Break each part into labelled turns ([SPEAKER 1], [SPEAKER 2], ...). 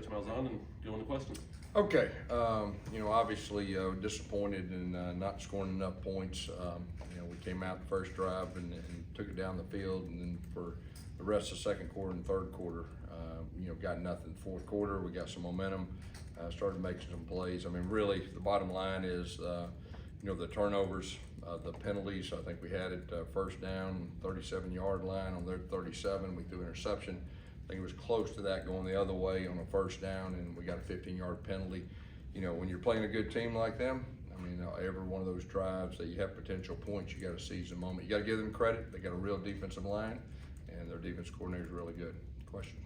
[SPEAKER 1] Coach Malzahn, and go on to questions.
[SPEAKER 2] Okay, obviously disappointed in not scoring enough points. We came out the first drive and took it down the field, and then for the rest of the second quarter and third quarter, got nothing. Fourth quarter, we got some momentum, started making some plays. I mean, really, the bottom line is, the turnovers, the penalties. I think we had it first down, 37-yard line on their 37. We threw interception. I think it was close to that going the other way on a first down, and we got a 15-yard penalty. When you're playing a good team like them, I mean, every one of those drives that you have potential points, you got to seize the moment. You got to give them credit. They got a real defensive line, and their defense coordinator is really good. Question.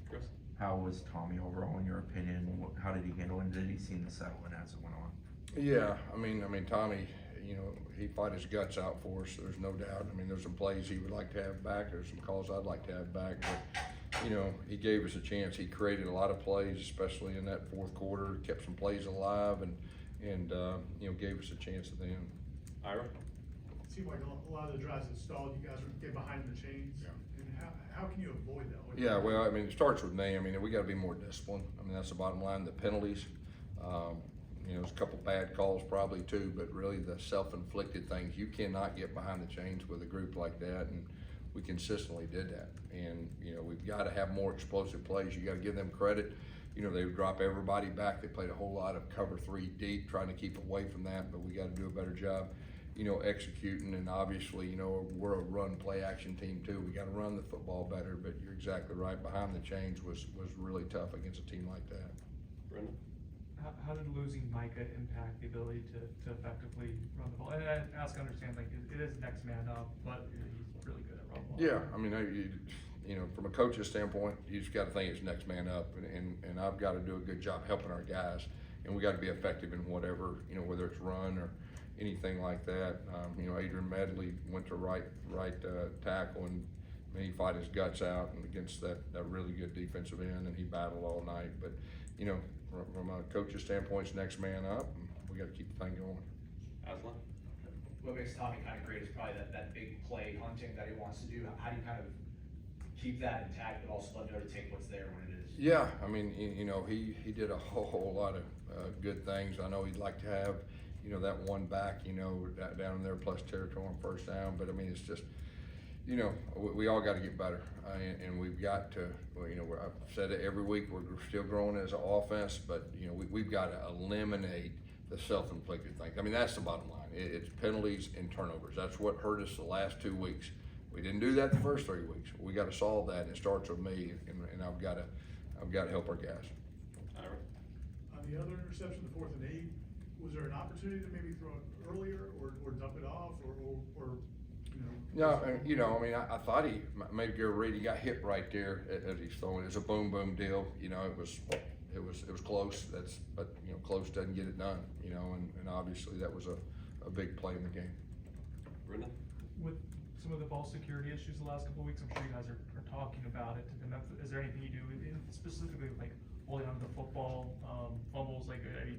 [SPEAKER 1] Chris?
[SPEAKER 3] How was Tommy overall, in your opinion? How did he handle it? Did he seem to settle in as it went on?
[SPEAKER 2] Yeah, I mean, Tommy, he fought his guts out for us. There's no doubt. I mean, there's some plays he would like to have back. There's some calls I'd like to have back, but he gave us a chance. He created a lot of plays, especially in that fourth quarter. Kept some plays alive, and gave us a chance at the end.
[SPEAKER 1] Ira?
[SPEAKER 4] It seemed like a lot of the drives that stalled, you guys would get behind the chains. Yeah. And how can you avoid that?
[SPEAKER 2] Yeah, well, I mean, it starts with me. I mean, we got to be more disciplined. I mean, that's the bottom line. The penalties, there's a couple bad calls probably too, but really the self-inflicted things. You cannot get behind the chains with a group like that, and we consistently did that. And we've got to have more explosive plays. You got to give them credit. They would drop everybody back. They played a whole lot of cover 3 deep, trying to keep away from that, but we got to do a better job, executing. And obviously, we're a run play action team too. We got to run the football better, but you're exactly right. Behind the chains was really tough against a team like that.
[SPEAKER 1] Brendan?
[SPEAKER 5] How did losing Micah impact the ability to effectively run the ball? And I ask, understand, like, it is next man up, but he's really good at run ball.
[SPEAKER 2] Yeah, I mean, from a coach's standpoint, you just got to think it's next man up, and I've got to do a good job helping our guys, and we got to be effective in whatever, whether it's run or anything like that. Adrian Medley went to right tackle, and he fought his guts out and against that really good defensive end, and he battled all night. But from a coach's standpoint, it's next man up, and we got to keep the thing going.
[SPEAKER 1] Aslan?
[SPEAKER 6] What makes Tommy kind of great is probably that big play hunting that he wants to do. How do you kind of keep that intact, but also let him know to take what's there when it is?
[SPEAKER 2] Yeah, I mean, he did a whole lot of good things. I know he'd like to have, that one back, down in there plus territory on first down, but I mean, it's just, we all got to get better, and we've got to, I've said it every week, we're still growing as an offense, but we've got to eliminate the self-inflicted things. I mean, that's the bottom line. It's penalties and turnovers. That's what hurt us the last 2 weeks. We didn't do that the first 3 weeks. We got to solve that, and it starts with me, and I've got to help our guys.
[SPEAKER 1] Ira?
[SPEAKER 4] On the other interception, the 4th and 8, was there an opportunity to maybe throw it earlier or dump it off or
[SPEAKER 2] No, I mean, I thought he made a good read. He got hit right there as he's throwing. It's a boom deal. It was close. But close doesn't get it done. And obviously that was a big play in the game.
[SPEAKER 1] Brendan?
[SPEAKER 5] With some of the ball security issues the last couple of weeks, I'm sure you guys are talking about it. Is there anything you do specifically like holding onto the football, fumbles? Like, are you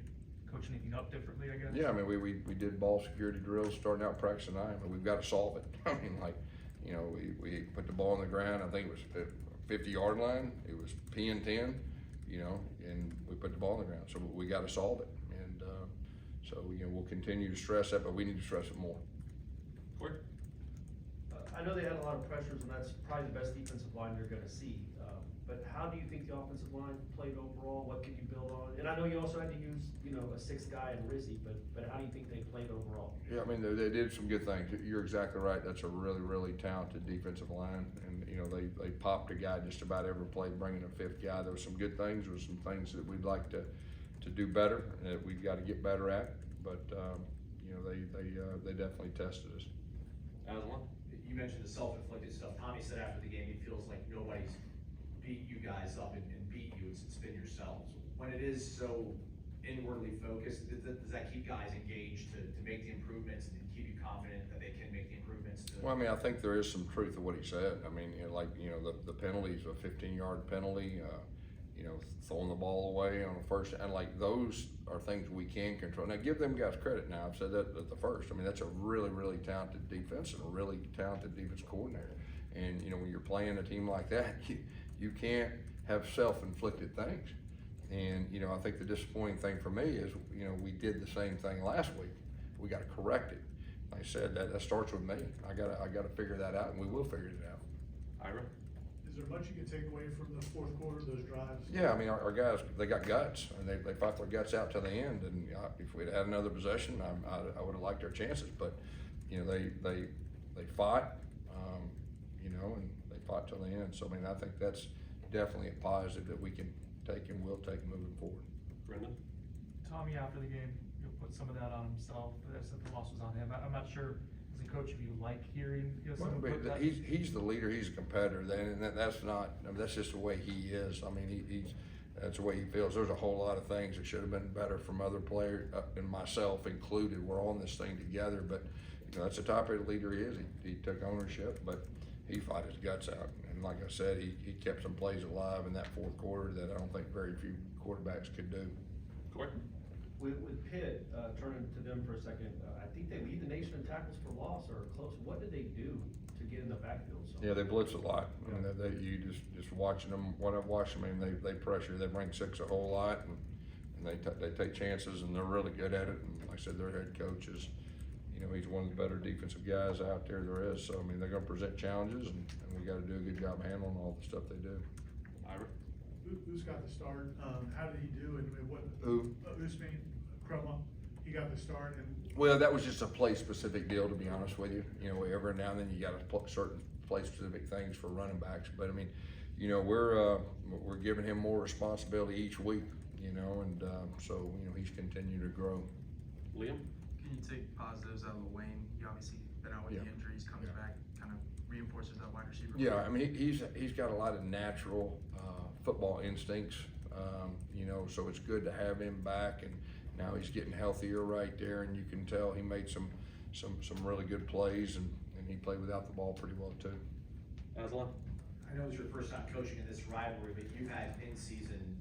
[SPEAKER 5] coaching anything up differently, I guess?
[SPEAKER 2] Yeah, I mean, we did ball security drills starting out practice tonight, but we've got to solve it. I mean, we put the ball on the ground. I think it was 50-yard line. It was P and 10, and we put the ball on the ground. So we got to solve it, and so we'll continue to stress that, but we need to stress it more.
[SPEAKER 1] Corey?
[SPEAKER 7] I know they had a lot of pressures, and that's probably the best defensive line you're going to see. But how do you think the offensive line played overall? What can you build on? And I know you also had to use, a 6th guy in Rizzi, but how do you think they played overall?
[SPEAKER 2] Yeah, I mean, they did some good things. You're exactly right. That's a really, really talented defensive line. And, they popped a guy just about every play, bringing a 5th guy. There were some good things. There were some things that we'd like to do better, that we've got to get better at. But, they definitely tested us.
[SPEAKER 1] Aslan?
[SPEAKER 6] You mentioned the self-inflicted stuff. Tommy said after the game he feels like nobody's beat you guys up and beat you. It's been yourselves. When it is so inwardly focused, does that keep guys engaged to make the improvements and keep you confident that they can make the improvements?
[SPEAKER 2] Well, I mean, I think there is some truth to what he said. I mean, the penalties, a 15-yard penalty, throwing the ball away on the first, and those are things we can control. Now, give them guys credit. Now, I've said that at the first. I mean, that's a really, really talented defense and a really talented defense coordinator. And when you're playing a team like that, you can't have self-inflicted things. And, you know, I think the disappointing thing for me is, you know, we did the same thing last week. We gotta correct it. Like I said, that starts with me. I gotta figure that out, and we will figure it out.
[SPEAKER 1] Ira?
[SPEAKER 4] Is there much you can take away from the fourth quarter, those drives?
[SPEAKER 2] Yeah, I mean, our guys, they got guts, and they fought their guts out to the end, and if we'd had another possession, I would've liked our chances, but, you know, they fought, you know, and they fought till the end, so I mean, I think that's definitely a positive that we can take and will take moving forward.
[SPEAKER 1] Brendan?
[SPEAKER 5] Tommy, after the game, you'll put some of that on himself, but that's the loss was on him. I'm not sure, as a coach, if you like hearing, you know, someone put that.
[SPEAKER 2] He's the leader, he's a competitor, and that's not, I mean, that's just the way he is. I mean, he's, that's the way he feels. There's a whole lot of things that should have been better from other players, and myself included. We're on this thing together, but, you know, that's the type of leader he is. He took ownership, but he fought his guts out. And like I said, he kept some plays alive in that fourth quarter that I don't think very few quarterbacks could do.
[SPEAKER 1] Court?
[SPEAKER 7] With Pitt, turning to them for a second, I think they lead the nation in tackles for loss or close. What did they do to get in the backfield? So?
[SPEAKER 2] Yeah, they blitz a lot. I mean, you just watching them, what I've watched them, I mean, they pressure, they bring six a whole lot, and they take chances, and they're really good at it. And like I said, their head coach is, you know, he's one of the better defensive guys out there is. So, I mean, they're gonna present challenges, and we gotta do a good job handling all the stuff they do.
[SPEAKER 1] Ira?
[SPEAKER 4] Who's got the start? How did he do and what?
[SPEAKER 2] Who?
[SPEAKER 4] Usman, Crumma, he got the start and.
[SPEAKER 2] Well, that was just a play-specific deal, to be honest with you. You know, every now and then you got certain play-specific things for running backs. But I mean, you know, we're giving him more responsibility each week. You know, and so you know he's continuing to grow.
[SPEAKER 1] Liam?
[SPEAKER 8] Can you take positives out of Wayne? You obviously been out with the injuries, comes back, kind of reinforces that wide receiver.
[SPEAKER 2] Yeah, I mean he's got a lot of natural football instincts. You know, so it's good to have him back, and now he's getting healthier right there, and you can tell he made some really good plays, and he played without the ball pretty well too.
[SPEAKER 1] Aslan?
[SPEAKER 6] I know it's your first time coaching in this rivalry, but you've had in-season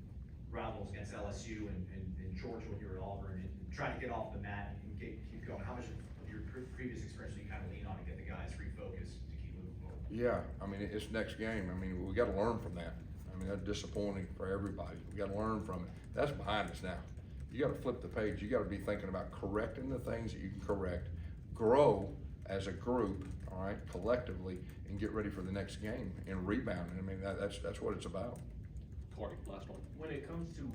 [SPEAKER 6] rivals against LSU and Georgia when you were at Auburn, and trying to get off the mat and keep going. How much of your previous experience do you kind of lean on to get the guys refocused to keep moving forward?
[SPEAKER 2] Yeah, I mean, it's next game. I mean, we got to learn from that. I mean, that's disappointing for everybody. We got to learn from it. That's behind us now. You got to flip the page. You got to be thinking about correcting the things that you can correct, grow as a group, all right, collectively, and get ready for the next game and rebounding. I mean, that's what it's about.
[SPEAKER 1] Corey, last one.
[SPEAKER 7] When it comes to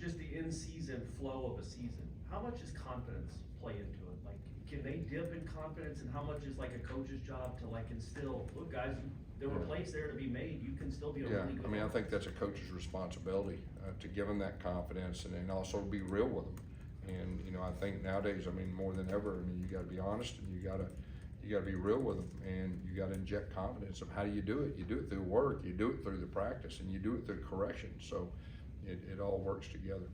[SPEAKER 7] just the in-season flow of a season, how much does confidence play into it? Like, can they dip in confidence, and how much is like a coach's job to like instill, look guys, there were plays there to be made, you can still be a really good.
[SPEAKER 2] I mean, I think that's a coach's responsibility to give them that confidence, and then also be real with them. And, you know, I think nowadays, I mean, more than ever, I mean, you gotta be honest, and you gotta be real with them, and you gotta inject confidence. Of how do you do it? You do it through work, you do it through the practice, and you do it through correction. So it all works together.